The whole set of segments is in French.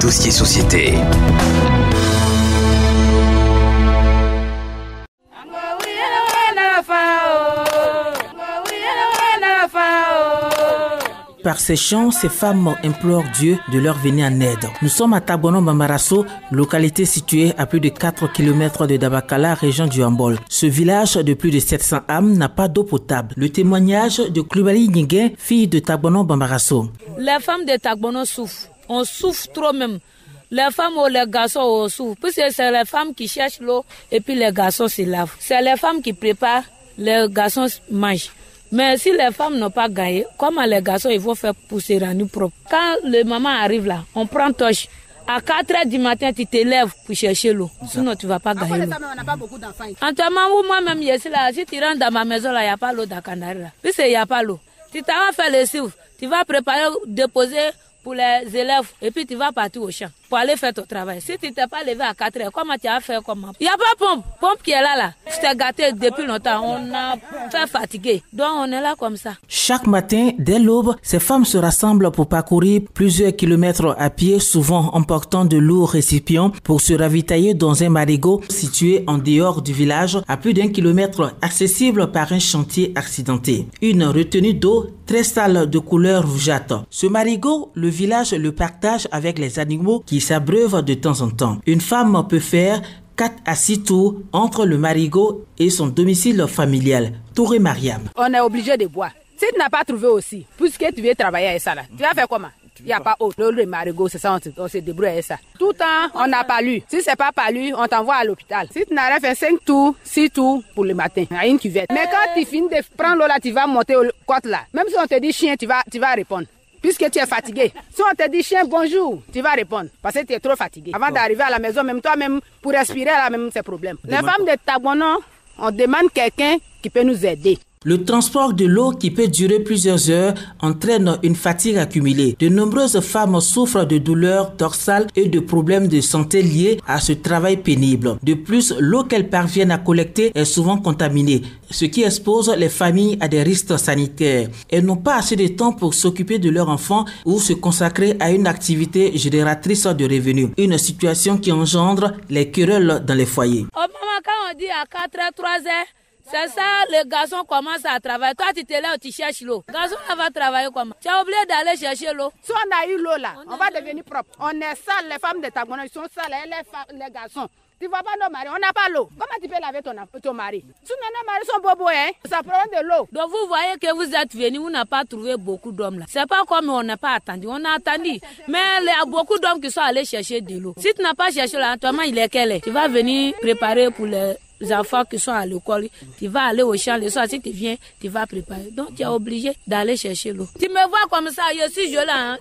dossier société. Par ces chants, ces femmes implorent Dieu de leur venir en aide. Nous sommes à Tagbono Bambarasso, localité située à plus de 4 km de Dabakala, région du Hambol. Ce village de plus de 700 âmes n'a pas d'eau potable. Le témoignage de Klubali Nyingé, fille de Tagbono Bambarasso. Les femmes de Tagbono souffrent. On souffre trop même. Les femmes ou les garçons souffrent. Puisque c'est les femmes qui cherchent l'eau et puis les garçons se lavent. C'est les femmes qui préparent, les garçons mangent. Mais si les femmes n'ont pas gagné, comment les garçons ils vont faire pour se rendre propre? Quand le maman arrive là, on prend torche. À 4h du matin, tu te lèves pour chercher l'eau. Sinon, tu ne vas pas gagner l'eau. On n'a pas beaucoup d'enfants. En ce moment où moi-même, je suis là, si tu rentres dans ma maison, il n'y a pas l'eau dans Canary. Puisqu'il n'y a pas l'eau. Tu t'en vas faire les suivre. Tu vas préparer, déposer pour les élèves et puis tu vas partir au champ pour aller faire ton travail. Si tu t'es pas levé à 4h, comment tu vas faire comment? Il n'y a pas pompe qui est là. Je t'ai gâté depuis longtemps, on a fait fatiguer. Donc on est là comme ça. Chaque matin, dès l'aube, ces femmes se rassemblent pour parcourir plusieurs kilomètres à pied, souvent en portant de lourds récipients pour se ravitailler dans un marigot situé en dehors du village à plus d'1 kilomètre, accessible par un chantier accidenté. Une retenue d'eau très sale de couleur rougeâtre. Ce marigot, le village le partage avec les animaux qui s'abreuvent de temps en temps. Une femme peut faire 4 à 6 tours entre le marigot et son domicile familial. Touré Mariam. On est obligé de boire. Si tu n'as pas trouvé aussi, puisque tu veux travailler avec ça là, tu vas faire comment? Il n'y a pas autre. Le marigot, c'est ça, on se débrouille avec ça. Tout le temps, on n'a pas lu. Si c'est pas palu, on t'envoie à l'hôpital. Si tu n'as fait 5 tours, 6 tours pour le matin, à une cuvette. Mais quand tu finis de prendre l'eau là, tu vas monter au côte là. Même si on te dit chien, tu vas répondre. Puisque tu es fatigué. Si on te dit chien, bonjour, tu vas répondre. Parce que tu es trop fatigué. Avant d'arriver à la maison, même toi-même, pour respirer, là, même, c'est problème. Les femmes de Tagbono, on demande quelqu'un qui peut nous aider. Le transport de l'eau qui peut durer plusieurs heures entraîne une fatigue accumulée. De nombreuses femmes souffrent de douleurs dorsales et de problèmes de santé liés à ce travail pénible. De plus, l'eau qu'elles parviennent à collecter est souvent contaminée, ce qui expose les familles à des risques sanitaires. Elles n'ont pas assez de temps pour s'occuper de leurs enfants ou se consacrer à une activité génératrice de revenus. Une situation qui engendre les querelles dans les foyers. Au moment quand on dit à 4h, 3h, c'est ça, les garçons commencent à travailler. Toi, tu te lèves, tu cherches l'eau. Le garçon va travailler comment? Tu as oublié d'aller chercher l'eau. Si on a eu l'eau là, on va devenir propre. On est sales, les femmes de Tagbono, ils sont sales, les garçons. Tu vois pas nos maris, on n'a pas l'eau. Comment tu peux laver ton mari? Si nos maris sont bobos, hein, ça prend de l'eau. Donc vous voyez que vous êtes venus, vous n'avez pas trouvé beaucoup d'hommes là. C'est pas comme on n'a pas attendu, on a attendu. Mais il y a beaucoup d'hommes qui sont allés chercher de l'eau. Si tu n'as pas cherché là, toi, il est quel est? Tu vas venir préparer pour les enfants qui sont à l'école, tu vas aller au champ le soir, si tu viens, tu vas préparer. Donc tu es obligé d'aller chercher l'eau. Tu me vois comme ça, je suis là. Hein.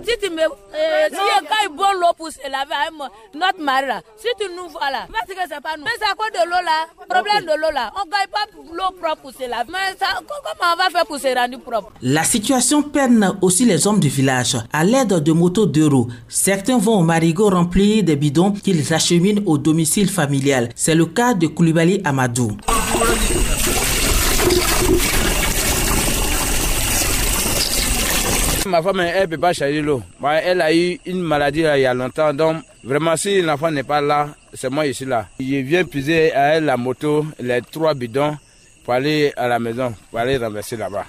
Si tu me si quand il boit l'eau pour se laver avec notre mari là, si tu nous vois là, parce que c'est pas nous. Mais c'est à cause de l'eau là, problème de l'eau là. On ne gagne pas l'eau propre pour se laver. Mais ça, comment on va faire pour se rendre propre? La situation peine aussi les hommes du village. À l'aide de motos 2 roues, certains vont au marigot remplir des bidons qu'ils acheminent au domicile familial. C'est le cas de Koulibaly Amadou. Ma femme, elle ne peut pas charger l'eau. Elle a eu une maladie là, il y a longtemps. Donc, vraiment, si l'enfant n'est pas là, c'est moi ici là. Je viens puiser à elle la moto, les 3 bidons, pour aller à la maison, pour aller renverser là-bas.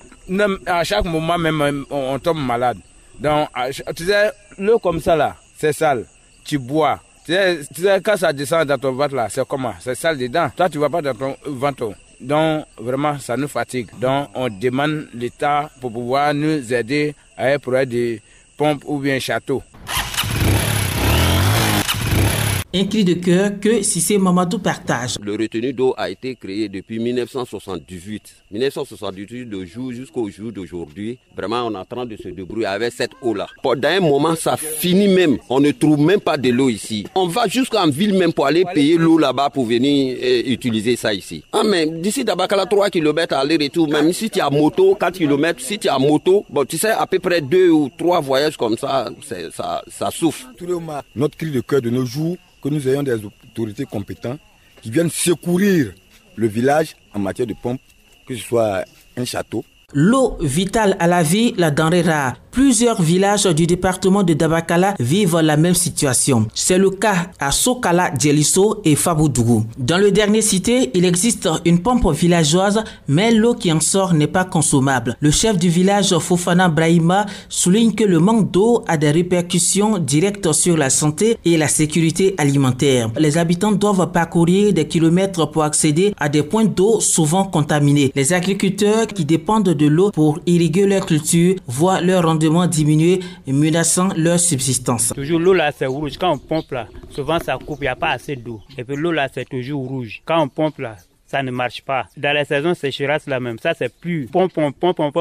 À chaque moment, même, on tombe malade. Donc, tu sais, l'eau comme ça là, c'est sale. Tu bois. Tu sais, quand ça descend dans ton ventre là, c'est comment? C'est sale dedans. Toi, tu ne vas pas dans ton ventre. Donc, vraiment, ça nous fatigue. Donc, on demande l'État pour pouvoir nous aider à pour des pompes ou bien châteaux. Un cri de cœur que Cissé Mamadou partage. Le retenu d'eau a été créé depuis 1978. 1978, le jour jusqu'au jour d'aujourd'hui, vraiment on est en train de se débrouiller avec cette eau-là. Pendant un moment, ça finit même. On ne trouve même pas de l'eau ici. On va jusqu'en ville même pour aller payer l'eau là-bas pour venir utiliser ça ici. Ah mais d'ici Dabakala 3 km aller-retour, même si tu as moto, 4 km, si tu as moto, bon tu sais à peu près 2 ou 3 voyages comme ça, ça souffre. Notre cri de cœur de nos jours, que nous ayons des autorités compétentes qui viennent secourir le village en matière de pompe, que ce soit un château. L'eau vitale à la vie, la denrée rare. Plusieurs villages du département de Dabakala vivent la même situation. C'est le cas à Sokala, Djelisso et Faboudougou. Dans le dernier cité, il existe une pompe villageoise, mais l'eau qui en sort n'est pas consommable. Le chef du village, Fofana Brahima, souligne que le manque d'eau a des répercussions directes sur la santé et la sécurité alimentaire. Les habitants doivent parcourir des kilomètres pour accéder à des points d'eau souvent contaminés. Les agriculteurs qui dépendent de l'eau pour irriguer leurs cultures voient leur rendement diminuer, menaçant leur subsistance. Toujours l'eau là c'est rouge. Quand on pompe là, souvent ça coupe, il n'y a pas assez d'eau. Et puis l'eau là c'est toujours rouge. Quand on pompe là, ça ne marche pas. Dans la saison sécheresse là même, ça c'est plus pompe,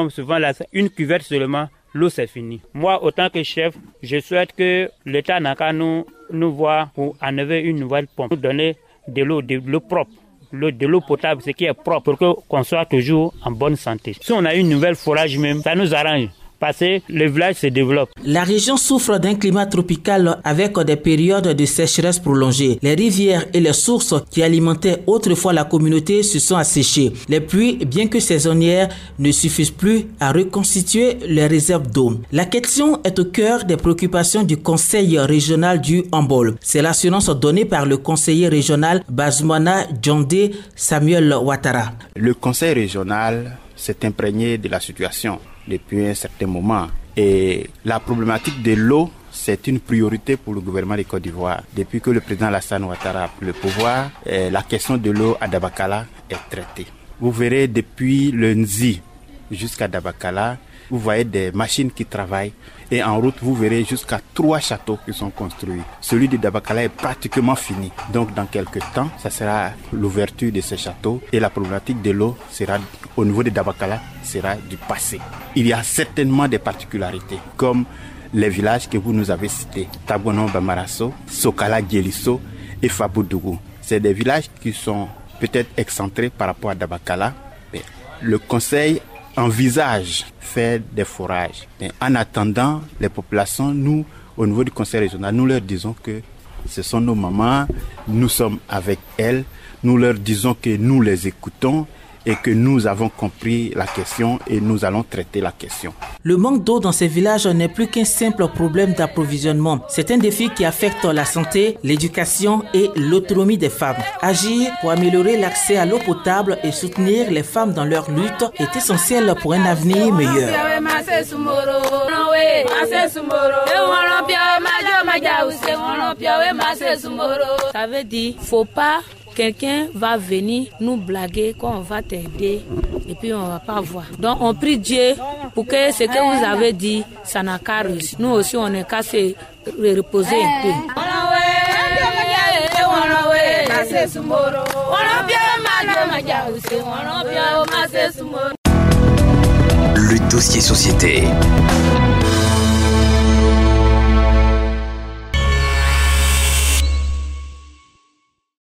souvent là c'est une cuvette seulement. L'eau c'est fini. Moi, autant que chef, je souhaite que l'État n'a qu'à nous voir pour enlever une nouvelle pompe, nous donner de l'eau propre, de l'eau potable, ce qui est propre, pour qu'on soit toujours en bonne santé. Si on a une nouvelle forage même, ça nous arrange. Parce que le village se développe. La région souffre d'un climat tropical avec des périodes de sécheresse prolongées. Les rivières et les sources qui alimentaient autrefois la communauté se sont asséchées. Les pluies, bien que saisonnières, ne suffisent plus à reconstituer les réserves d'eau. La question est au cœur des préoccupations du conseil régional du Hambol. C'est l'assurance donnée par le conseiller régional Bazoumana Djondé Samuel Ouattara. Le conseil régional s'est imprégné de la situation depuis un certain moment. Et la problématique de l'eau, c'est une priorité pour le gouvernement de Côte d'Ivoire. Depuis que le président Alassane Ouattara a pris le pouvoir, la question de l'eau à Dabakala est traitée. Vous verrez depuis le Nzi jusqu'à Dabakala, vous voyez des machines qui travaillent. Et en route, vous verrez jusqu'à 3 châteaux qui sont construits. Celui de Dabakala est pratiquement fini. Donc, dans quelques temps, ça sera l'ouverture de ces châteaux. Et la problématique de l'eau sera, au niveau de Dabakala, sera du passé. Il y a certainement des particularités, comme les villages que vous nous avez cités. Tabono Bamarasso, Sokala Djelisso et Faboudougou. C'est des villages qui sont peut-être excentrés par rapport à Dabakala. Mais le conseil envisage faire des forages. Mais en attendant, les populations, nous, au niveau du conseil régional, nous leur disons que ce sont nos mamans, nous sommes avec elles, nous leur disons que nous les écoutons et que nous avons compris la question et nous allons traiter la question. Le manque d'eau dans ces villages n'est plus qu'un simple problème d'approvisionnement. C'est un défi qui affecte la santé, l'éducation et l'autonomie des femmes. Agir pour améliorer l'accès à l'eau potable et soutenir les femmes dans leur lutte est essentiel pour un avenir meilleur. Ça veut dire, faut pas quelqu'un va venir nous blaguer qu'on va t'aider et puis on va pas voir. Donc on prie Dieu pour que ce que vous avez dit, ça n'a qu'à réussir. Nous aussi on est qu'à se reposer un peu. Le dossier société.